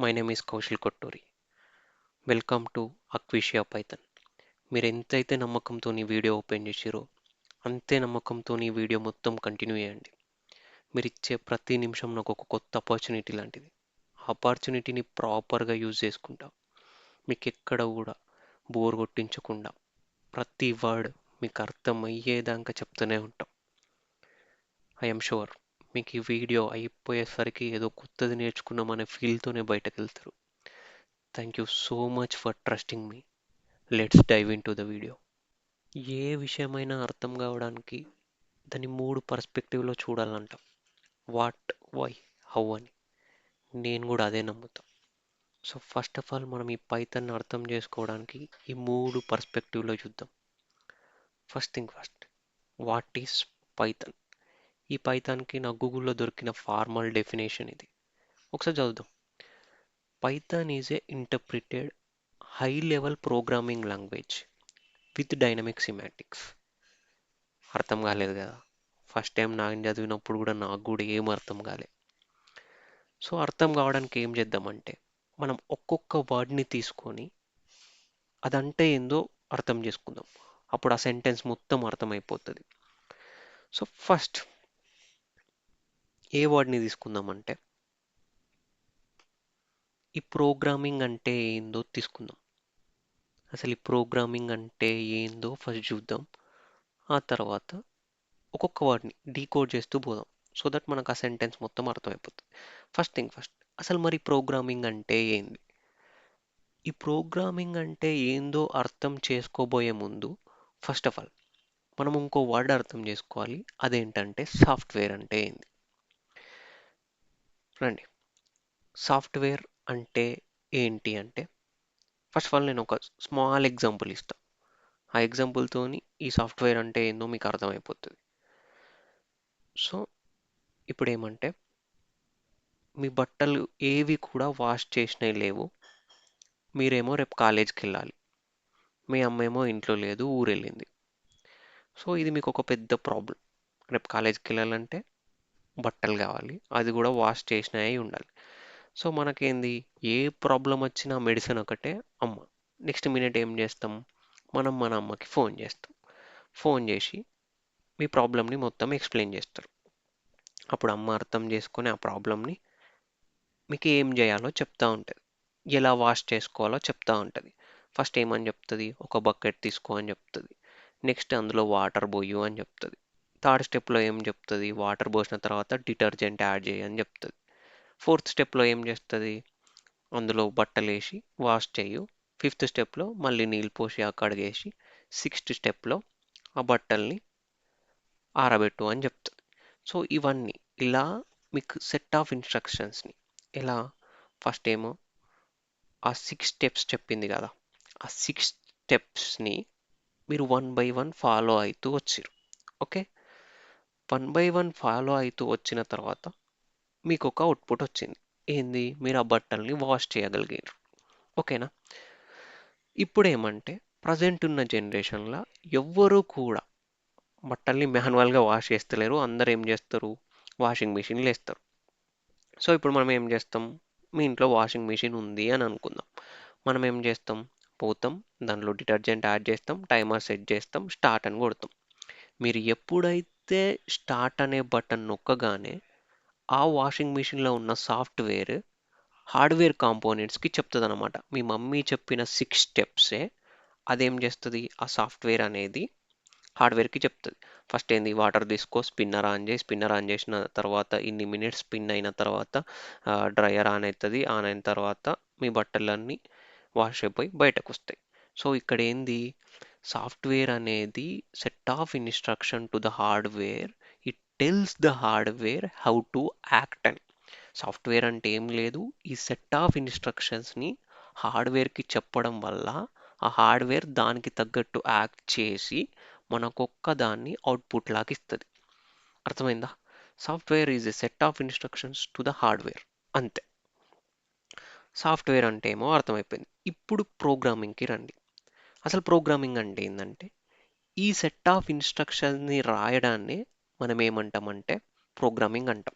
My name is Kaushal Kotturi. Welcome to Acquisia Python. మీరు ఎంతైతే నమ్మకంతో ఈ వీడియో ఓపెన్ చేసిరో అంతే నమ్మకంతో ఈ వీడియో మొత్తం కంటిన్యూ చేయండి. మీరు ఇచ్చే ప్రతి నిమిషం నాకు ఒక కొత్త ఆపర్చునిటీ లాంటిది. ఆ ఆపర్చునిటీని ప్రాపర్గా యూజ్ చేసుకుంటా మీకు ఎక్కడ కూడా బోర్ కొట్టించకుండా ప్రతి వర్డ్ మీకు అర్థమయ్యేదాకా చెప్తూనే ఉంటాం. ఐఎమ్ షూర్ మీకు ఈ వీడియో అయిపోయేసరికి ఏదో కొత్తది నేర్చుకున్నామనే ఫీల్తోనే బయటకు వెళ్తారు. Thank you so much for trusting me. Let's dive into the video. ఏ విషయమైనా అర్థం కావడానికి దాన్ని 3 పర్స్పెక్టివ్లో చూడాలంట. వాట్, వై, హౌ అని. నేను కూడా అదే నమ్ముతా. సో ఫస్ట్ ఆఫ్ ఆల్ మనం ఈ పైథాన్ అర్థం చేసుకోవడానికి ఈ 3 పర్స్పెక్టివ్లో చూద్దాం. First thing first, what is Python? ఈ పైథాన్కి నా గూగుల్లో దొరికిన ఫార్మల్ డెఫినేషన్ ఇది. ఒకసారి చదువుదాం. Python is a interpreted high level programming language with dynamic semantics. అర్థం కాలేదు కదా? ఫస్ట్ టైం నాకు చదివినప్పుడు కూడా నాకు కూడా ఏం అర్థం కాలే. సో అర్థం కావడానికి ఏం చేద్దామంటే మనం ఒక్కొక్క వర్డ్ని తీసుకొని అదంటే ఏందో అర్థం చేసుకుందాం. అప్పుడు ఆ సెంటెన్స్ మొత్తం అర్థమైపోతుంది. సో ఫస్ట్ ఏ వర్డ్ని తీసుకుందామంటే ఈ ప్రోగ్రామింగ్ అంటే ఏందో తీసుకుందాం. అసలు ఈ ప్రోగ్రామింగ్ అంటే ఏందో ఫస్ట్ చూద్దాం. ఆ తర్వాత ఒక్కొక్క వర్డ్ని డీకోడ్ చేస్తూ పోదాం. సో దట్ మనకు ఆ సెంటెన్స్ మొత్తం అర్థమైపోతుంది. ఫస్ట్ థింగ్ ఫస్ట్, అసలు మరి ప్రోగ్రామింగ్ అంటే ఏంది? ఈ ప్రోగ్రామింగ్ అంటే ఏందో అర్థం చేసుకోబోయే ముందు ఫస్ట్ ఆఫ్ ఆల్ మనం ఇంకో వర్డ్ అర్థం చేసుకోవాలి. అదేంటంటే సాఫ్ట్వేర్ అంటే ఏంది. రండి, సాఫ్ట్వేర్ అంటే ఏంటి అంటే ఫస్ట్ ఆఫ్ ఆల్ నేను ఒక స్మాల్ ఎగ్జాంపుల్ ఇస్తాను. ఆ ఎగ్జాంపుల్తోని ఈ సాఫ్ట్వేర్ అంటే ఏందో మీకు అర్థమైపోతుంది. సో ఇప్పుడు ఏమంటే మీ బట్టలు ఏవి కూడా వాష్ చేసినవి లేవు. మీరేమో రేపు కాలేజ్కి వెళ్ళాలి. మీ అమ్మేమో ఇంట్లో లేదు, ఊరెళ్ళింది. సో ఇది మీకు ఒక పెద్ద ప్రాబ్లం. రేపు కాలేజ్కి వెళ్ళాలంటే బట్టలు కావాలి, అది కూడా వాష్ చేసినవి ఉండాలి. సో మనకేంది, ఏ ప్రాబ్లం వచ్చినా మెడిసిన్ ఒకటే అమ్మ. నెక్స్ట్ మినిట్ ఏం చేస్తాం, మనం మన అమ్మకి ఫోన్ చేస్తాం. ఫోన్ చేసి మీ ప్రాబ్లమ్ని మొత్తం ఎక్స్ప్లెయిన్ చేస్తారు. అప్పుడు అమ్మ అర్థం చేసుకొని ఆ ప్రాబ్లమ్ని మీకు ఏం చేయాలో చెప్తా ఉంటుంది. ఎలా వాష్ చేసుకోవాలో చెప్తా ఉంటుంది. ఫస్ట్ ఏమని చెప్తుంది, ఒక బకెట్ తీసుకో అని చెప్తుంది. నెక్స్ట్ అందులో వాటర్ పోయు అని చెప్తుంది. థర్డ్ స్టెప్లో ఏం చెప్తుంది, వాటర్ పోసిన తర్వాత డిటర్జెంట్ యాడ్ చేయి అని చెప్తుంది. ఫోర్త్ స్టెప్లో ఏం చేస్తుంది, అందులో బట్టలు వేసి వాష్ చేయు. ఫిఫ్త్ స్టెప్లో మళ్ళీ నీళ్ళు పోసి కడిగేసి సిక్స్త్ స్టెప్లో ఆ బట్టల్ని ఆరబెట్టు అని చెప్తుంది. సో ఇవన్నీ ఇలా మీకు సెట్ ఆఫ్ ఇన్స్ట్రక్షన్స్ని ఎలా, ఫస్ట్ ఏమో ఆ 6 స్టెప్స్ చెప్పింది కదా, ఆ 6 స్టెప్స్ని మీరు 1 బై 1 ఫాలో అవుతూ వచ్చారు. ఓకే, 1 బై 1 ఫాలో అవుతూ వచ్చిన తర్వాత మీకు ఒక అవుట్పుట్ వచ్చింది. ఏంది, మీరు ఆ బట్టల్ని వాష్ చేయగలిగారు. ఓకేనా? ఇప్పుడు ఏమంటే ప్రజెంట్ ఉన్న జనరేషన్లో ఎవ్వరూ కూడా బట్టల్ని మాన్యువల్గా వాష్ చేస్తలేరు. అందరు ఏం చేస్తారు, వాషింగ్ మిషన్లు వేస్తారు. సో ఇప్పుడు మనం ఏం చేస్తాం, మీ ఇంట్లో వాషింగ్ మిషన్ ఉంది అని అనుకుందాం. మనం ఏం చేస్తాం, పోతాం, దానిలో డిటర్జెంట్ యాడ్ చేస్తాం, టైమర్ సెట్ చేస్తాం, స్టార్ట్ అని కొడతాం. మీరు ఎప్పుడైతే స్టార్ట్ అనే బటన్ నొక్కగానే ఆ వాషింగ్ మిషన్లో ఉన్న సాఫ్ట్వేర్ హార్డ్వేర్ కాంపోనెంట్స్కి చెప్తుంది అనమాట. మీ మమ్మీ చెప్పిన 6 స్టెప్సే అదేం చేస్తుంది, ఆ సాఫ్ట్వేర్ అనేది హార్డ్వేర్కి చెప్తుంది. ఫస్ట్ ఏంది, వాటర్ తీసుకో, స్పిన్నర్ ఆన్ చేయి, స్పిన్నర్ ఆన్ చేసిన తర్వాత ఇన్ని మినిట్స్ స్పిన్ అయిన తర్వాత డ్రయర్ ఆన్ అవుతుంది, ఆన్ అయిన తర్వాత మీ బట్టలన్నీ వాష్ అయిపోయి బయటకు వస్తాయి. సో ఇక్కడ ఏంది, సాఫ్ట్వేర్ అనేది set of instruction to the hardware. It tells the hardware how to act అని. సాఫ్ట్వేర్ అంటే ఏం లేదు, ఈ సెట్ ఆఫ్ ఇన్స్ట్రక్షన్స్ని హార్డ్వేర్కి చెప్పడం వల్ల ఆ హార్డ్వేర్ దానికి తగ్గట్టు యాక్ట్ చేసి మనకొక్క దాన్ని అవుట్పుట్ లాగా ఇస్తుంది. అర్థమైందా? Software is a set of instructions to the hardware, అంతే. సాఫ్ట్వేర్ అంటే ఏమో అర్థమైపోయింది. ఇప్పుడు ప్రోగ్రామింగ్కి రండి. అసలు ప్రోగ్రామింగ్ అంటే ఏంటంటే ఈ సెట్ ఆఫ్ ఇన్స్ట్రక్షన్ని రాయడాన్ని మనం ఏమంటామంటే ప్రోగ్రామింగ్ అంటాం.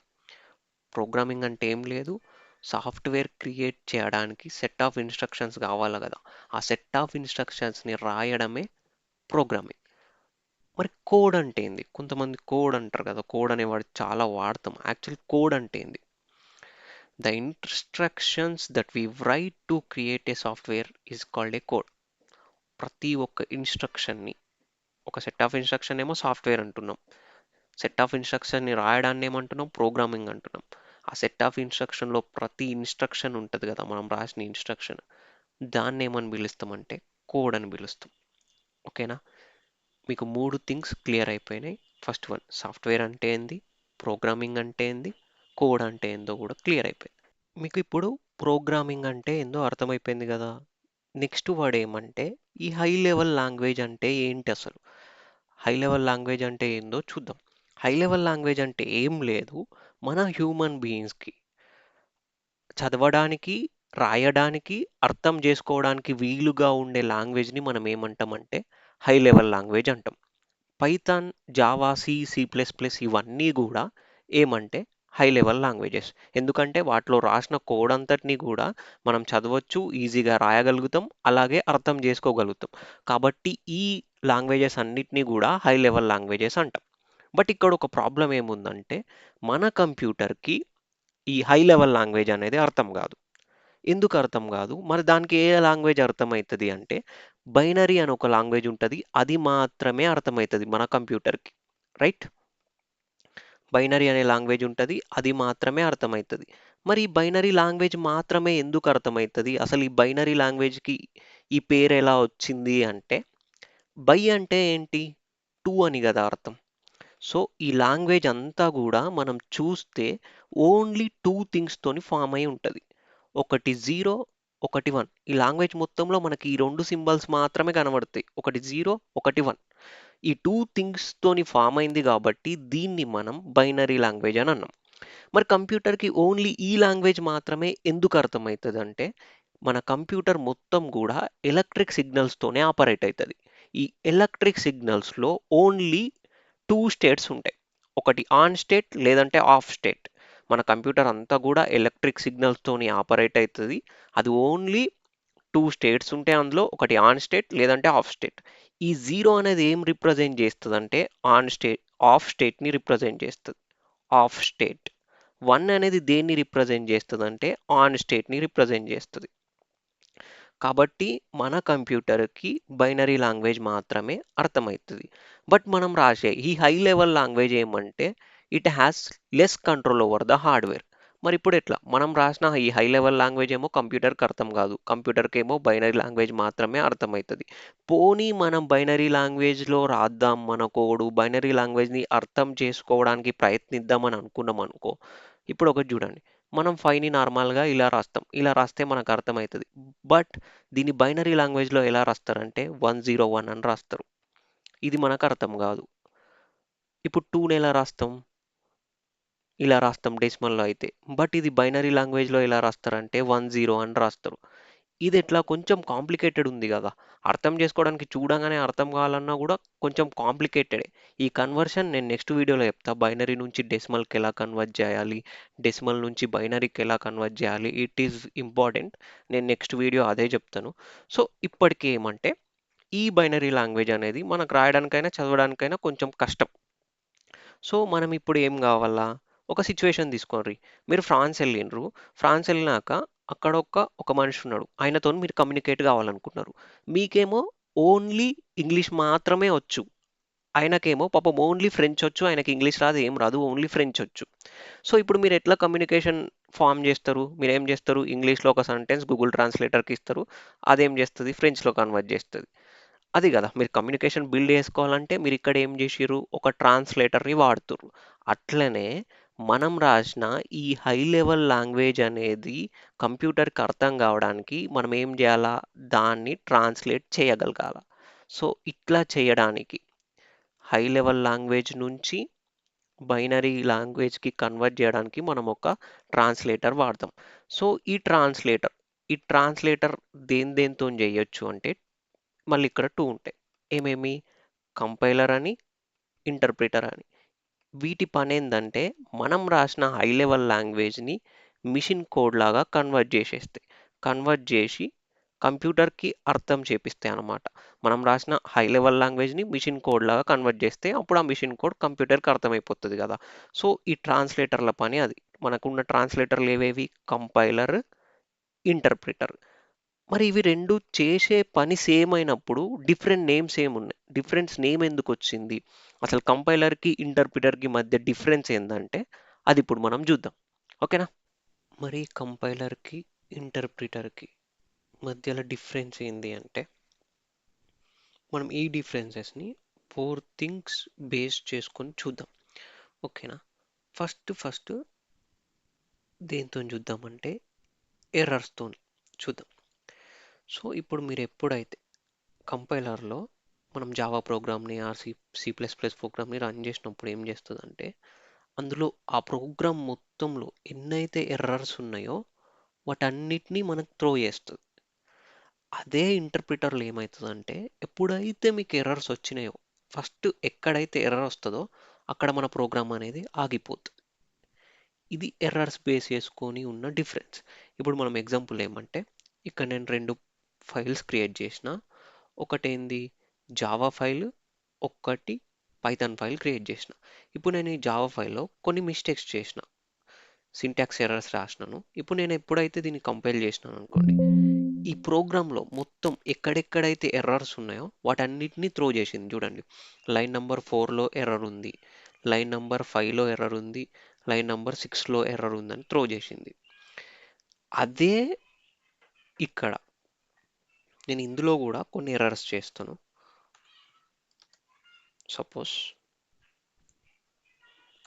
ప్రోగ్రామింగ్ అంటే ఏం లేదు, సాఫ్ట్‌వేర్ క్రియేట్ చేయడానికి సెట్ ఆఫ్ ఇన్‌స్ట్రక్షన్స్ కావాలి కదా! ఆ సెట్ ఆఫ్ ఇన్‌స్ట్రక్షన్స్‌ని రాయడమే ప్రోగ్రామింగ్. మరి కోడ్ అంటే ఏంది? కొంతమంది కోడ్ అంటారు కదా! కోడ్ అనే వర్డ్ చాలా వాడతాం. యాక్చువల్ కోడ్ అంటే ఏంది? The instructions that we write to create a software is called a code. ప్రతి ఒక్క ఇన్‌స్ట్రక్షన్‌ని ఒక సెట్ ఆఫ్ ఇన్‌స్ట్రక్షన్ ఏమో సాఫ్ట్‌వేర్ అంటున్నాం. సెట్ ఆఫ్ ఇన్‌స్ట్రక్షన్‌ని రాయడాన్ని ఏమంటున్నాం? ప్రోగ్రామింగ్ అంటున్నాం. ఆ సెట్ ఆఫ్ ఇన్‌స్ట్రక్షన్‌లో ప్రతి ఇన్‌స్ట్రక్షన్ ఉంటది కదా! మనం రాసిన ఇన్‌స్ట్రక్షన్. దాన్నేమని పిలుస్తామంటే కోడ్ అని పిలుస్తాం. ఓకేనా? మీకు 3 థింగ్స్ క్లియర్ అయిపోయినాయి. ఫస్ట్ వన్ సాఫ్ట్‌వేర్ అంటే ఏంది? ప్రోగ్రామింగ్ అంటే ఏంది? కోడ్ అంటే ఏందో కూడా క్లియర్ అయిపోయింది. మీకు ఇప్పుడు ప్రోగ్రామింగ్ అంటే ఏందో అర్థమైపోయింది కదా! నెక్స్ట్ వర్డ్ ఏమంటే ఈ హై లెవెల్ లాంగ్వేజ్ అంటే ఏంటి అసలు? హై లెవెల్ లాంగ్వేజ్ అంటే ఏందో చూద్దాం. హై లెవెల్ లాంగ్వేజ్ అంటే ఏం లేదు. మన హ్యూమన్ బీయింగ్స్‌కి చదవడానికి, రాయడానికి, అర్థం చేసుకోవడానికి వీలుగా ఉండే లాంగ్వేజ్‌ని మనం ఏమంటామంటే హై లెవెల్ లాంగ్వేజ్ అంటాం. Python, Java, C plus plus ఇవన్నీ గూడా ఏమంటే హై లెవెల్ లాంగ్వేజెస్. ఎందుకంటే వాటిలో రాసిన కోడ్ అంతటిని గూడా మనం చదవచ్చు, ఈజీగా రాయగలుగుతాం, అలాగే అర్థం చేసుకోగలుగుతాం. కాబట్టి ఈ లాంగ్వేజెస్ అన్నిటిని గూడా హై లెవెల్ లాంగ్వేజెస్ అంటాం. బట్ ఇక్కడ ఒక ప్రాబ్లమ్ ఏముందంటే మన కంప్యూటర్‌కి ఈ హై లెవెల్ లాంగ్వేజ్ అనేది అర్థం గాదు. ఎందుకు అర్థం గాదు? మరి దానికి ఏ లాంగ్వేజ్ అర్థమైతది అంటే, బైనరీ అని ఒక లాంగ్వేజ్ ఉంటది. అది మాత్రమే అర్థమైతది మన కంప్యూటర్‌కి. రైట్? బైనరీ అనే లాంగ్వేజ్ ఉంటది. అది మాత్రమే అర్థమైతది. మరి ఈ బైనరీ లాంగ్వేజ్ మాత్రమే ఎందుకు అర్థమైతది? అసలు ఈ బైనరీ లాంగ్వేజ్‌కి ఈ పేరెలా వచ్చింది అంటే, బై అంటే ఏంటి? 2 అని గదా అర్థం. సో, ఈ లాంగ్వేజ్ అంతా గూడా మనం చూస్తే ఓన్లీ 2 థింగ్స్‌తోని ఫార్మ్ అయ్యి ఉంటది. ఒకటి 0, ఒకటి 1. ఈ లాంగ్వేజ్ మొత్తంలో మనకి ఈ 2 సింబల్స్ మాత్రమే కనబడతాయి. ఒకటి 0, ఒకటి 1. ఈ 2 థింగ్స్‌తోని ఫార్మ్ అయింది గాబట్టి దీన్ని మనం బైనరీ లాంగ్వేజ్ అని అన్నాం. మరి కంప్యూటర్‌కి ఓన్లీ ఈ లాంగ్వేజ్ మాత్రమే ఎందుకు అర్థమైతదంటే, మన కంప్యూటర్ మొత్తం గూడా ఎలక్ట్రిక్ సిగ్నల్స్‌తోనే ఆపరేట్ అయితది. ఈ ఎలక్ట్రిక్ సిగ్నల్స్‌లో ఓన్లీ 2 స్టేట్స్ ఉంటాయి. ఒకటి ఆన్ స్టేట్ లేదంటే ఆఫ్ స్టేట్. మన కంప్యూటర్ అంతా గూడా ఎలక్ట్రిక్ సిగ్నల్స్‌తోని ఆపరేట్ అయితది. అది ఓన్లీ 2 స్టేట్స్ ఉంటాయి అందులో. ఒకటి ఆన్ స్టేట్ లేదంటే ఆఫ్ స్టేట్. ఈ 0 అనేది ఏం రిప్రజెంట్ చేస్తదంటే ఆన్ స్టేట్ ఆఫ్ స్టేట్‌ని రిప్రజెంట్ చేస్తది. Off state. 1 అనేది దేన్ని రిప్రజెంట్ చేస్తదంటే ఆన్ స్టేట్‌ని రిప్రజెంట్ చేస్తది. కాబట్టి మన కంప్యూటర్‌కి బైనరీ లాంగ్వేజ్ మాత్రమే అర్థమైతది. బట్ మనం రాసే ఈ హై లెవెల్ లాంగ్వేజ్ ఏమంటే it has less control over the hardware. మరిప్పుడు ఎట్లా? మనం రాసిన ఈ హై లెవెల్ లాంగ్వేజ్ ఏమో కంప్యూటర్‌కి అర్థం కాదు. కంప్యూటర్‌కేమో బైనరీ లాంగ్వేజ్ మాత్రమే అర్థమైతది. పోనీ మనం బైనరీ లాంగ్వేజ్‌లో రాద్దాం మన కోడు, బైనరీ లాంగ్వేజ్‌ని అర్థం చేసుకోవడానికి ప్రయత్నిద్దాం అని అనుకున్నామనుకో, ఇప్పుడు ఒకటి చూడండి. మనం 5ని నార్మల్‌గా ఇలా రాస్తాం. ఇలా రాస్తే మనకు అర్థమైతది. బట్ దీన్ని బైనరీ లాంగ్వేజ్‌లో ఎలా రాస్తారంటే 101 అని రాస్తారు. ఇది మనకు అర్థం గాదు. ఇప్పుడు 2ని ఎలా రాస్తాం? ఇలా రాస్తాం డెసిమల్‌లో అయితే. బట్ ఇది బైనరీ లాంగ్వేజ్‌లో ఎలా రాస్తారంటే 10 అని రాస్తారు. ఇదెట్లా కొంచెం కాంప్లికేటెడ్ ఉంది గదా! అర్థం చేసుకోవడానికి చూడంగానే అర్థం కావాలన్నా గూడా కొంచెం కాంప్లికేటెడే. ఈ కన్వర్షన్ నేను నెక్స్ట్ వీడియోలో చెప్తా. బైనరీ నుంచి డెసిమల్‌కి ఎలా కన్వర్ట్ జేయాలి? డెసిమల్ నుంచి బైనరీకి ఎలా కన్వర్ట్ జేయాలి? It is important. నేను నెక్స్ట్ వీడియో అదే జెప్తాను. సో, ఇప్పటికి ఏమంటే ఈ బైనరీ లాంగ్వేజ్ అనేది మనకు రాయడానికైనా, చదవడానికైనా కొంచెం కష్టం. సో, మనం ఇప్పుడు ఏం గావాలా? ఒక సిట్యుయేషన్ తీసుకోండి. మీరు ఫ్రాన్స్ ఎళ్ళిండ్రు. ఫ్రాన్స్ ఎళ్ళినాక అక్కడ ఒక మనిషి ఉన్నాడు. ఆయనతోని మీరు కమ్యూనికేట్ కావాలనుకుంటున్నారు. మీకేమో ఓన్లీ ఇంగ్లీష్ మాత్రమే వచ్చు. ఆయనకేమో పాపం ఓన్లీ ఫ్రెంచ్ వచ్చు. ఆయనకి ఇంగ్లీష్ రాదు, ఏం రాదు. ఓన్లీ ఫ్రెంచ్ వచ్చు. సో, ఇప్పుడు మీరు ఎట్లా కమ్యూనికేషన్ ఫార్మ్ జేస్తారు? మీరేం జేస్తారు? ఇంగ్లీష్‌లో ఒక సెంటెన్స్ గూగుల్ ట్రాన్స్‌లేటర్‌కి ఇస్తారు. అదేం జేస్తది? ఫ్రెంచ్‌లో కన్వర్ట్ జేస్తది. అది గదా! మీరు కమ్యూనికేషన్ బిల్డ్ జేసుకోవాలంటే మీరిక్కడ ఏం జేషిర్రు? ఒక ట్రాన్స్‌లేటర్‌ని వాడుతుర్రు. అట్లనే మనం రాసిన ఈ హై లెవెల్ లాంగ్వేజ్ అనేది కంప్యూటర్‌కి అర్థం గావడానికి మనం ఏం జేయాలా? దాన్ని ట్రాన్స్‌లేట్ చేయగలగాల. సో, ఇట్లా చేయడానికి హై లెవెల్ లాంగ్వేజ్ నుంచి బైనరీ లాంగ్వేజ్‌కి కన్వర్ట్ జేయడానికి మనం ఒక ట్రాన్స్‌లేటర్ వాడతాం. సో, ఈ ట్రాన్స్‌లేటర్ దేనితోని జేయొచ్చు అంటే మళ్ళీ ఇక్కడ 2 ఉంటాయి. ఏమేమి? కంపైలర్ అని, ఇంటర్ప్రిటర్ అని. వీటి పనేందంటే మనం రాసిన హై లెవెల్ లాంగ్వేజ్‌ని మిషన్ కోడ్ లాగా కన్వర్ట్ చేసేస్తాయి. కన్వర్ట్ చేసి కంప్యూటర్కి అర్థం చేపిస్తాయి అన్నమాట. మనం రాసిన హై లెవెల్ లాంగ్వేజ్ని మిషన్ కోడ్ లాగా కన్వర్ట్ చేస్తే అప్పుడు ఆ మిషన్ కోడ్ కంప్యూటర్కి అర్థమైపోతుంది కదా. సో ఈ ట్రాన్స్లేటర్ల పని అది. మనకున్న ట్రాన్స్లేటర్లు ఏవేవి? Compiler, interpreter. మరి ఇవి రెండు చేసే పని సేమ్ అయినప్పుడు డిఫరెంట్ నేమ్స్ ఏమున్నాయి? డిఫరెన్స్ నేమ్ ఎందుకు వచ్చింది? అసలు కంపైలర్కి ఇంటర్ప్రిటర్కి మధ్య డిఫరెన్స్ ఏంటంటే అది ఇప్పుడు మనం చూద్దాం. ఓకేనా? మరి కంపైలర్కి ఇంటర్ప్రిటర్కి మధ్యలో డిఫరెన్స్ ఏంది అంటే మనం ఈ డిఫరెన్సెస్ని ఫోర్ థింగ్స్ బేస్ చేసుకొని చూద్దాం. ఓకేనా? ఫస్ట్ దేంతో చూద్దామంటే ఎర్రర్స్తో చూద్దాం. సో ఇప్పుడు మీరు ఎప్పుడైతే కంపైలర్లో మనం జావా ప్రోగ్రామ్ని ఆర్ సి ప్లస్ ప్లస్ ప్రోగ్రామ్ని రన్ చేసినప్పుడు ఏం చేస్తుందంటే అందులో ఆ ప్రోగ్రామ్ మొత్తంలో ఎన్నైతే ఎర్రర్స్ ఉన్నాయో వాటన్నిటినీ మనకు త్రో చేస్తుంది. అదే ఇంటర్ప్రిటర్లో ఏమవుతుందంటే ఎప్పుడైతే మీకు ఎర్రర్స్ వచ్చినాయో ఫస్ట్ ఎక్కడైతే ఎర్రర్ వస్తుందో అక్కడ మన ప్రోగ్రామ్ అనేది ఆగిపోతుంది. ఇది ఎర్రర్స్ బేస్ చేసుకొని ఉన్న డిఫరెన్స్. ఇప్పుడు మనం ఎగ్జాంపుల్ ఏమంటే ఇక్కడ నేను రెండు ఫైల్స్ క్రియేట్ చేసిన. ఒకటేంది జావా ఫైల్, ఒక్కటి పైథాన్ ఫైల్ క్రియేట్ చేసిన. ఇప్పుడు నేను ఈ జావా ఫైల్లో కొన్ని మిస్టేక్స్ చేసిన, సింటాక్స్ ఎర్రర్స్ రాసినాను. ఇప్పుడు నేను ఎప్పుడైతే దీన్ని కంపైల్ చేసినాను అనుకోండి, ఈ ప్రోగ్రాంలో మొత్తం ఎక్కడెక్కడైతే ఎర్రర్స్ ఉన్నాయో వాటన్నిటిని త్రో చేసింది. చూడండి, లైన్ నెంబర్ 4లో ఎర్రర్ ఉంది, లైన్ నెంబర్ 5లో ఎర్రర్ ఉంది, లైన్ నెంబర్ 6లో ఎర్రర్ ఉందని త్రో చేసింది. అదే ఇక్కడ నేను ఇందులో కూడా కొన్ని ఎర్రర్స్ చేస్తాను. సపోజ్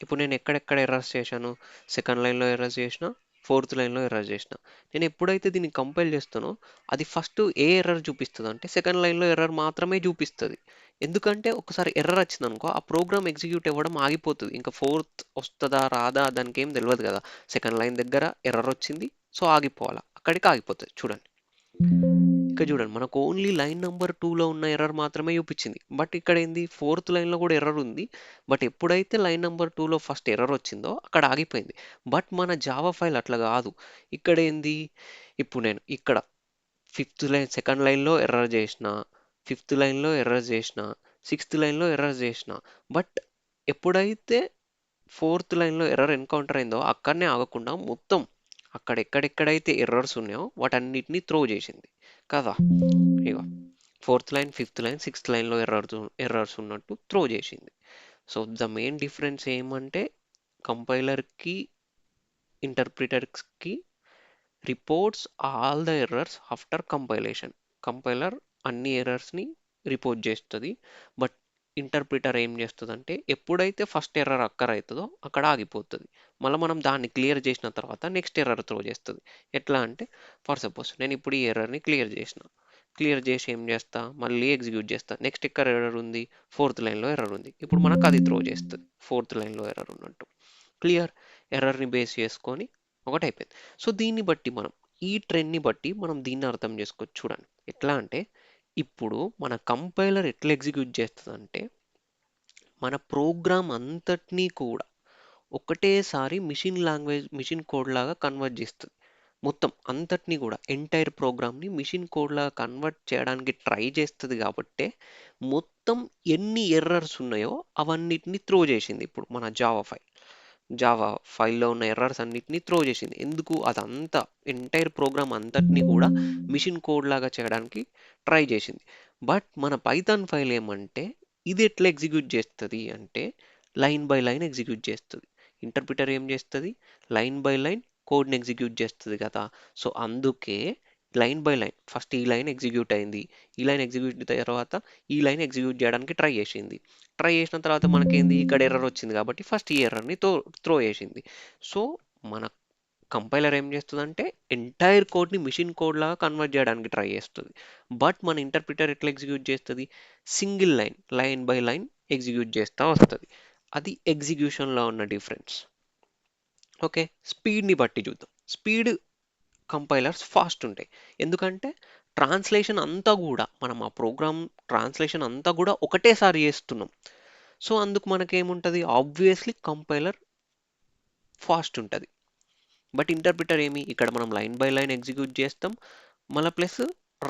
ఇప్పుడు నేను ఎక్కడెక్కడ ఎర్రర్స్ చేశాను? సెకండ్ లైన్లో ఎర్రర్స్ చేసిన, ఫోర్త్ లైన్లో ఎర్రర్ చేసిన. నేను ఎప్పుడైతే దీన్ని కంపైల్ చేస్తానో అది ఫస్ట్ ఏ ఎర్రర్ చూపిస్తుంది అంటే సెకండ్ లైన్లో ఎర్రర్ మాత్రమే చూపిస్తుంది. ఎందుకంటే ఒకసారి ఎర్రర్ వచ్చింది అనుకో ఆ ప్రోగ్రామ్ ఎగ్జిక్యూట్ అవ్వడం ఆగిపోతుంది. ఇంకా ఫోర్త్ వస్తుందా రాదా దానికి ఏం తెలియదు కదా. సెకండ్ లైన్ దగ్గర ఎర్రర్ వచ్చింది, సో ఆగిపోవాలా, అక్కడికి ఆగిపోతుంది. చూడండి, ఇక్కడ చూడండి మనకు ఓన్లీ లైన్ నెంబర్ 2లో ఉన్న ఎర్రర్ మాత్రమే చూపించింది. బట్ ఇక్కడ ఏంది, ఫోర్త్ లైన్లో కూడా ఎర్రర్ ఉంది. బట్ ఎప్పుడైతే లైన్ నెంబర్ 2లో ఫస్ట్ ఎర్రర్ వచ్చిందో అక్కడ ఆగిపోయింది. బట్ మన జావా ఫైల్ అట్లా కాదు. ఇక్కడ ఏంది, ఇప్పుడు నేను ఇక్కడ ఫిఫ్త్ లైన్ సెకండ్ లైన్లో ఎర్రర్ చేసిన, ఫిఫ్త్ లైన్లో ఎర్రర్ చేసిన, సిక్స్త్ లైన్లో ఎర్రర్ చేసిన. బట్ ఎప్పుడైతే ఫోర్త్ లైన్లో ఎర్రర్ ఎన్కౌంటర్ అయిందో అక్కడనే ఆగకుండా మొత్తం అక్కడ ఎక్కడెక్కడైతే ఎర్రర్స్ ఉన్నాయో వాటన్నిటిని త్రో చేసింది కదా. ఇగో fourth line, fifth line, sixth లైన్లో ఎర్రర్స్ ఉన్నట్టు త్రో చేసింది. సో ద మెయిన్ డిఫరెన్స్ ఏమంటే కంపైలర్కి ఇంటర్ప్రిటర్కి reports all the errors after compilation. Compiler అన్ని ఎర్రర్స్ని రిపోర్ట్ చేస్తుంది. బట్ ఇంటర్ప్రిటర్ ఏం చేస్తుంది అంటే ఎప్పుడైతే ఫస్ట్ ఎర్రర్ అక్కర్ అవుతుందో అక్కడ ఆగిపోతుంది. మళ్ళీ మనం దాన్ని క్లియర్ చేసిన తర్వాత నెక్స్ట్ ఎర్రర్ త్రో చేస్తుంది. ఎట్లా అంటే ఫర్ సపోజ్ నేను ఇప్పుడు ఈ ఎర్రర్ని క్లియర్ చేసిన, క్లియర్ చేసి ఏం చేస్తా, మళ్ళీ ఎగ్జిక్యూట్ చేస్తా. నెక్స్ట్ ఇక్కడ ఎర్రర్ ఉంది, ఫోర్త్ లైన్లో ఎర్రర్ ఉంది. ఇప్పుడు మనకు అది త్రో చేస్తుంది ఫోర్త్ లైన్లో ఎర్రర్ ఉన్నట్టు. క్లియర్, ఎర్రర్ని బేస్ చేసుకొని ఒకటి అయిపోయింది. సో దీన్ని బట్టి మనం ఈ ట్రెండ్ని బట్టి మనం దీన్ని అర్థం చేసుకోవచ్చు. చూడండి ఎట్లా అంటే ఇప్పుడు మన కంపైలర్ ఎట్లా ఎగ్జిక్యూట్ చేస్తుంది, మన ప్రోగ్రామ్ అంతటినీ కూడా ఒకటేసారి మిషన్ కోడ్ లాగా కన్వర్ట్ చేస్తుంది. మొత్తం అంతటినీ కూడా ఎంటైర్ ప్రోగ్రామ్ని మిషన్ కోడ్ లాగా కన్వర్ట్ చేయడానికి ట్రై చేస్తుంది. కాబట్టే మొత్తం ఎన్ని ఎర్రర్స్ ఉన్నాయో అవన్నిటిని త్రో చేసింది ఇప్పుడు మన జావా ఫైల్లో ఉన్న ఎర్రర్స్ అన్నిటిని త్రో చేసింది. ఎందుకు? అదంతా ఎంటైర్ ప్రోగ్రామ్ అంతటిని కూడా మిషన్ కోడ్ లాగా చేయడానికి ట్రై చేసింది. బట్ మన పైథాన్ ఫైల్ ఏమంటే ఇది ఎట్లా ఎగ్జిక్యూట్ చేస్తుంది అంటే లైన్ బై లైన్ ఎగ్జిక్యూట్ చేస్తుంది. ఇంటర్ప్రిటర్ ఏం చేస్తుంది, లైన్ బై లైన్ కోడ్ని ఎగ్జిక్యూట్ చేస్తుంది కదా. సో అందుకే లైన్ బై లైన్ ఫస్ట్ ఈ లైన్ ఎగ్జిక్యూట్ అయింది, ఈ లైన్ ఎగ్జిక్యూట్ తర్వాత ఈ లైన్ ఎగ్జిక్యూట్ చేయడానికి ట్రై చేసింది. ట్రై చేసిన తర్వాత మనకేంది, ఇక్కడ ఎర్రర్ వచ్చింది కాబట్టి ఫస్ట్ ఈ ఎర్రర్ని త్రో చేసింది. సో మన కంపైలర్ ఏం చేస్తుందంటే ఎంటైర్ కోడ్ని మిషన్ కోడ్ లాగా కన్వర్ట్ చేయడానికి ట్రై చేస్తుంది. బట్ మన ఇంటర్ప్రిటర్ ఎట్లా ఎగ్జిక్యూట్ చేస్తుంది, single line line by line execute చేస్తూ వస్తుంది. అది ఎగ్జిక్యూషన్లో ఉన్న డిఫరెన్స్. ఓకే, స్పీడ్ని బట్టి చూద్దాం. స్పీడ్ కంపైలర్స్ ఫాస్ట్ ఉంటాయి. ఎందుకంటే ట్రాన్స్లేషన్ అంతా కూడా మనం ఆ ప్రోగ్రామ్ ట్రాన్స్లేషన్ అంతా కూడా ఒకటేసారి చేస్తున్నాం. సో అందుకు మనకేముంటుంది, ఆబ్వియస్లీ కంపైలర్ ఫాస్ట్ ఉంటుంది. బట్ ఇంటర్ప్రిటర్ ఏమి ఇక్కడ మనం లైన్ బై లైన్ ఎగ్జిక్యూట్ చేస్తాం, మళ్ళీ ప్లస్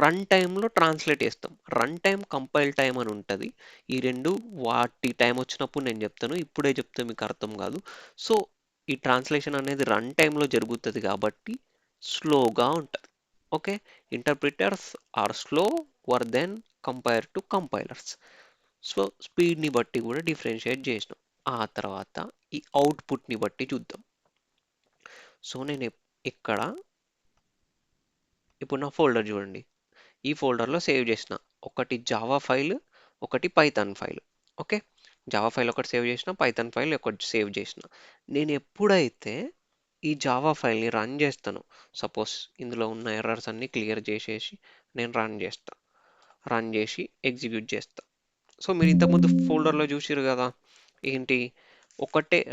రన్ టైంలో ట్రాన్స్లేట్ చేస్తాం. రన్ టైం, కంపైల్ టైం అని ఉంటుంది. ఈ రెండు వాటి టైం వచ్చినప్పుడు నేను చెప్తాను, ఇప్పుడే చెప్తే మీకు అర్థం కాదు. సో ఈ ట్రాన్స్లేషన్ అనేది రన్ టైంలో జరుగుతుంది కాబట్టి స్లోగా ఉంటుంది. Okay, interpreters are slower than compare to compilers. So స్పీడ్ని బట్టి కూడా డిఫరెన్షియేట్ చేసినాం. ఆ తర్వాత ఈ అవుట్పుట్ని బట్టి చూద్దాం. సో నేను ఇక్కడ ఇప్పుడు నా ఫోల్డర్ చూడండి, ఈ ఫోల్డర్లో సేవ్ చేసిన ఒకటి జావా ఫైల్, ఒకటి Python file. Okay, Java file ఒకటి సేవ్ చేసిన, పైథాన్ ఫైల్ ఒకటి సేవ్ చేసిన. నేను ఎప్పుడైతే ఈ జావా ఫైల్ని రన్ చేస్తాను, సపోజ్ ఇందులో ఉన్న ఎర్రర్స్ అన్ని క్లియర్ చేసేసి నేను రన్ చేసి ఎగ్జిక్యూట్ చేస్తా. సో మీరు ఇంతకుముందు ఫోల్డర్లో చూసిరు కదా, ఏంటి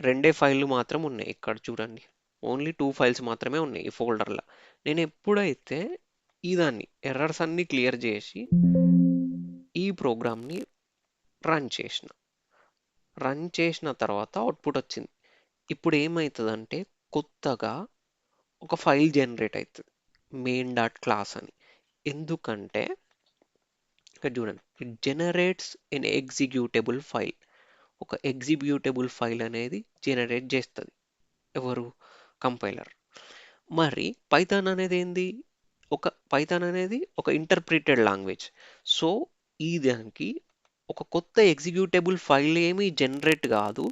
రెండే ఫైళ్ళు మాత్రం ఉన్నాయి. ఇక్కడ చూడండి, ఓన్లీ 2 ఫైల్స్ మాత్రమే ఉన్నాయి ఈ ఫోల్డర్లో. నేను ఎప్పుడైతే దాన్ని ఎర్రర్స్ అన్ని క్లియర్ చేసి ఈ ప్రోగ్రామ్ని రన్ చేసిన తర్వాత అవుట్పుట్ వచ్చింది. ఇప్పుడు ఏమవుతుందంటే కొత్తగా ఒక ఫైల్ జనరేట్ అవుతుంది, మెయిన్ డాట్ క్లాస్ అని. ఎందుకంటే ఇక్కడ చూడండి, it generates an executable file. ఒక ఎగ్జిక్యూటబుల్ ఫైల్ అనేది జనరేట్ చేస్తుంది ఎవరు, కంపైలర్. మరి పైథాన్ అనేది ఏంది, ఒక ఇంటర్ప్రిటెడ్ లాంగ్వేజ్. సో ఈ దానికి ఒక కొత్త ఎగ్జిక్యూటబుల్ ఫైల్ ఏమీ జనరేట్ కాదు,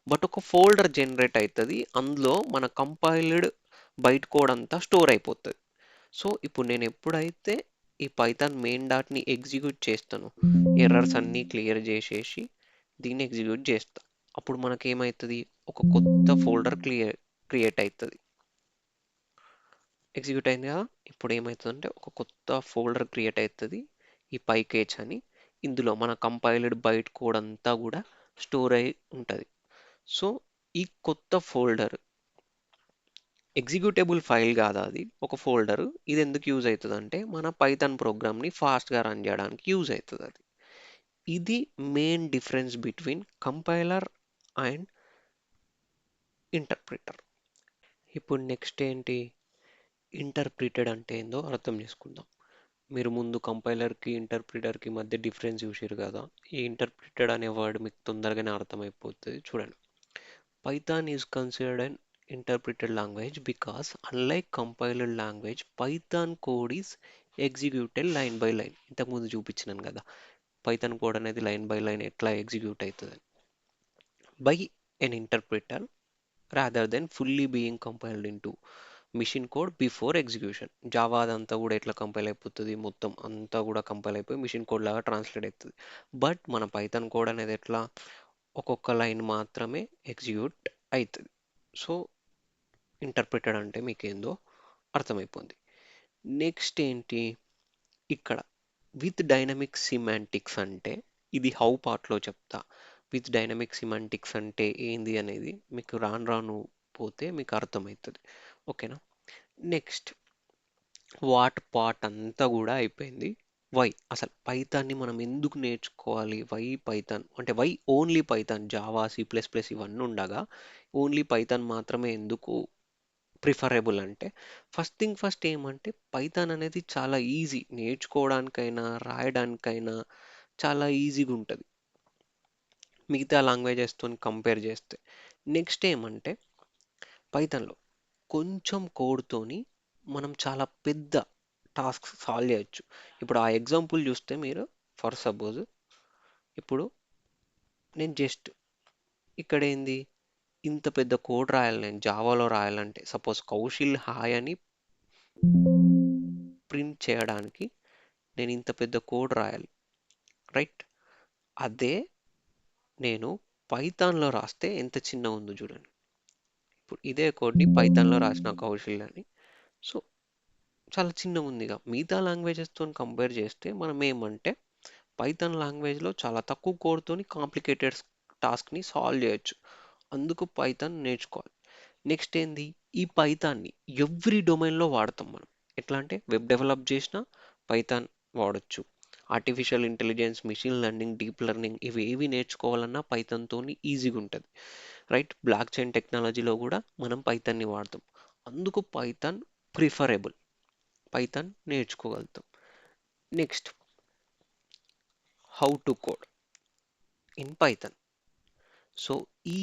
బట్ ఒక ఫోల్డర్ జనరేట్ అవుతుంది, అందులో మన కంపైల్డ్ బైట్ కోడ్ అంతా స్టోర్ అయిపోతుంది. సో ఇప్పుడు నేను ఎప్పుడైతే ఈ పైథాన్ మెయిన్ డాట్ని ఎగ్జిక్యూట్ చేస్తాను, ఎర్రర్స్ అన్నీ క్లియర్ చేసేసి దీన్ని ఎగ్జిక్యూట్ చేస్తా, అప్పుడు మనకేమవుతుంది, ఒక కొత్త ఫోల్డర్ క్రియేట్ అవుతుంది. ఎగ్జిక్యూట్ అయింది కదా, ఇప్పుడు ఏమవుతుందంటే ఒక కొత్త ఫోల్డర్ క్రియేట్ అవుతుంది, ఈ పైకేజ్ అని. ఇందులో మన కంపైల్డ్ బైట్ కోడ్ అంతా కూడా స్టోర్ అయి ఉంటుంది. సో ఈ కొత్త ఫోల్డర్ ఎగ్జిక్యూటబుల్ ఫైల్ కాదా, అది ఒక ఫోల్డర్. ఇది ఎందుకు యూజ్ అవుతుంది అంటే మన పైథాన్ ప్రోగ్రామ్ని ఫాస్ట్గా రన్ చేయడానికి యూజ్ అవుతుంది అది. ఇది main difference between compiler and interpreter. ఇప్పుడు నెక్స్ట్ ఏంటి, ఇంటర్ప్రిటెడ్ అంటే ఏందో అర్థం చేసుకుందాం. మీరు ముందు కంపైలర్కి ఇంటర్ప్రిటర్కి మధ్య డిఫరెన్స్ చూసారు కదా, ఈ ఇంటర్ప్రిటెడ్ అనే వర్డ్ మీకు తొందరగానే అర్థమైపోతుంది. చూడండి, Python is considered an interpreted language because unlike compiled language Python code is executed line by line. ఇంతకుముందు చూపించినాను కదా పైథాన్ కోడ్ అనేది లైన్ బై లైన్ ఎట్లా ఎగ్జిక్యూట్ అవుతుంది by an interpreter rather than fully being compiled into machine code before execution. Java అదంతా కూడా ఎట్లా compile అయిపోతుంది, మొత్తం అంతా కూడా కంపైల్ అయిపోయి మిషన్ కోడ్ లాగా ట్రాన్స్లేట్ అవుతుంది. బట్ మన పైథాన్ కోడ్ అనేది ఎట్లా ఒక్కొక్క లైన్ మాత్రమే ఎగ్జిక్యూట్ అవుతుంది. సో ఇంటర్ప్రిటెడ్ అంటే మీకేందో అర్థమైపోయింది. నెక్స్ట్ ఏంటి, ఇక్కడ విత్ డైనమిక్ సిమాంటిక్స్ అంటే ఇది హౌ పార్ట్లో చెప్తా. విత్ డైనమిక్ సిమాంటిక్స్ అంటే ఏంది అనేది మీకు రాను రాను పోతే మీకు అర్థమవుతుంది. ఓకేనా, నెక్స్ట్ వాట్ పార్ట్ అంతా కూడా అయిపోయింది. వై అసలు పైథాన్ని మనం ఎందుకు నేర్చుకోవాలి, వై పైథాన్ అంటే why only Python, Java C++ ఇవన్నీ ఉండగా ఓన్లీ పైథాన్ మాత్రమే ఎందుకు ప్రిఫరబుల్ అంటే, ఫస్ట్ థింగ్ ఫస్ట్ ఏమంటే పైథాన్ అనేది చాలా ఈజీ, నేర్చుకోవడానికైనా రాయడానికైనా చాలా ఈజీగా ఉంటుంది మిగతా లాంగ్వేజెస్తో కంపేర్ చేస్తే. నెక్స్ట్ ఏమంటే పైథాన్లో కొంచెం కోడ్తోని మనం చాలా పెద్ద టాస్క్స్ సాల్వ్ చేయొచ్చు. ఇప్పుడు ఆ ఎగ్జాంపుల్ చూస్తే మీరు, ఫర్ సపోజ్ ఇప్పుడు నేను జస్ట్ ఇక్కడ ఏంది, ఇంత పెద్ద కోడ్ రాయాలి నేను జావాలో రాయాలంటే, సపోజ్ కౌశిల్ హాయ్ అని ప్రింట్ చేయడానికి నేను ఇంత పెద్ద కోడ్ రాయాలి, రైట్? అదే నేను పైథాన్లో రాస్తే ఎంత చిన్న ఉందో చూడండి. ఇప్పుడు ఇదే కోడ్ని పైథాన్లో రాసిన కౌశల్ అని, సో చాలా చిన్న ఉందిగా. మిగతా లాంగ్వేజెస్తో కంపేర్ చేస్తే మనం ఏమంటే పైథాన్ లాంగ్వేజ్లో చాలా తక్కువ కోడ్తోని కాంప్లికేటెడ్ టాస్క్ని సాల్వ్ చేయొచ్చు, అందుకు పైథాన్ నేర్చుకోవాలి. నెక్స్ట్ ఏంది, ఈ పైథాన్ని ఎవ్రీ డొమైన్లో వాడతాం మనం. ఎట్లా అంటే వెబ్ డెవలప్ చేసిన పైథాన్ వాడచ్చు, artificial intelligence, machine learning, deep learning ఇవి ఏవి నేర్చుకోవాలన్నా పైథాన్తో ఈజీగా ఉంటుంది, రైట్? బ్లాక్ చైన్ టెక్నాలజీలో కూడా మనం పైథాన్ని వాడతాం. అందుకు పైథాన్ ప్రిఫరబుల్. పైథాన్ నేర్చుకోగలుగుతాం. Next, how to code in Python. So ఈ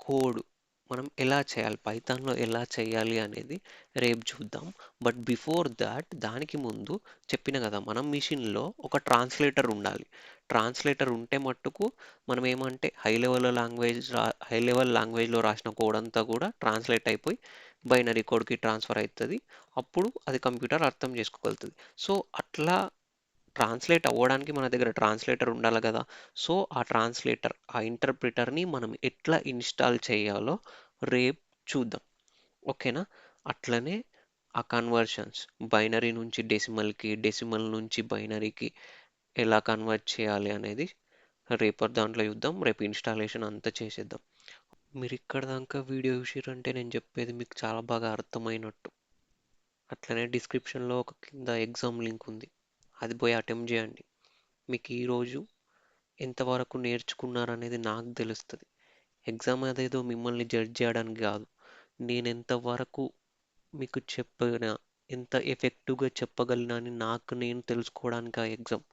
కోడ్ మనం ఎలా చేయాలి, పైథాన్లో ఎలా చేయాలి అనేది రేపు చూద్దాం. బట్ బిఫోర్ దాట్, దానికి ముందు చెప్పిన కదా, మనం మిషన్లో ఒక ట్రాన్స్లేటర్ ఉండాలి. ట్రాన్స్లేటర్ ఉంటే మట్టుకు మనం ఏమంటే హై లెవెల్ లాంగ్వేజ్లో రాసిన కోడ్ అంతా కూడా ట్రాన్స్లేట్ అయిపోయి బైనరీ కోడ్కి ట్రాన్స్ఫర్ అవుతుంది. అప్పుడు అది కంప్యూటర్ అర్థం చేసుకోగలుగుతుంది. సో అట్లా ట్రాన్స్లేట్ అవ్వడానికి మన దగ్గర ట్రాన్స్లేటర్ ఉండాలి కదా. సో ఆ ఇంటర్ప్రిటర్ని మనం ఎట్లా ఇన్స్టాల్ చేయాలో రేపు చూద్దాం. ఓకేనా? అట్లనే ఆ కన్వర్షన్స్, బైనరీ నుంచి డెసిమల్కి, డెసిమల్ నుంచి బైనరీకి ఎలా కన్వర్ట్ చేయాలి అనేది రేపటి దాంట్లో చూద్దాం. రేపు ఇన్స్టాలేషన్ అంతా చేసేద్దాం. మీరు ఇక్కడ దాకా వీడియో చూసిరంటే నేను చెప్పేది మీకు చాలా బాగా అర్థమైనట్టు. అట్లనే డిస్క్రిప్షన్లో ఒక కింద ఎగ్జామ్ లింక్ ఉంది, అది పోయి అటెంప్ట్ చేయండి. మీకు ఈరోజు ఎంతవరకు నేర్చుకున్నారనేది నాకు తెలుస్తుంది. ఎగ్జామ్ అదేదో మిమ్మల్ని జడ్జ్ చేయడానికి కాదు, నేను ఎంతవరకు మీకు చెప్పిన, ఎంత ఎఫెక్టివ్గా చెప్పగలను అని నాకు నేను తెలుసుకోవడానికి ఆ ఎగ్జామ్.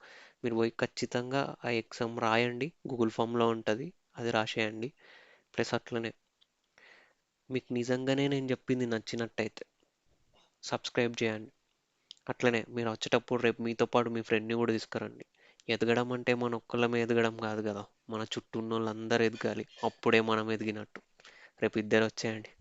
మీరు పోయి ఖచ్చితంగా ఆ ఎగ్జామ్ రాయండి, గూగుల్ ఫామ్లో ఉంటుంది, అది రాసేయండి. ప్లస్ అట్లనే మీకు నిజంగానే నేను చెప్పింది నచ్చినట్టయితే సబ్స్క్రైబ్ చేయండి. అట్లనే మీరు వచ్చేటప్పుడు రేపు మీతో పాటు మీ ఫ్రెండ్ని కూడా తీసుకురండి. ఎదగడం అంటే మన ఒక్కళ్ళమే ఎదగడం కాదు కదా, మన చుట్టూ ఉన్న వాళ్ళందరూ ఎదగాలి, అప్పుడే మనం ఎదిగినట్టు. రేపు ఇద్దరు వచ్చేయండి.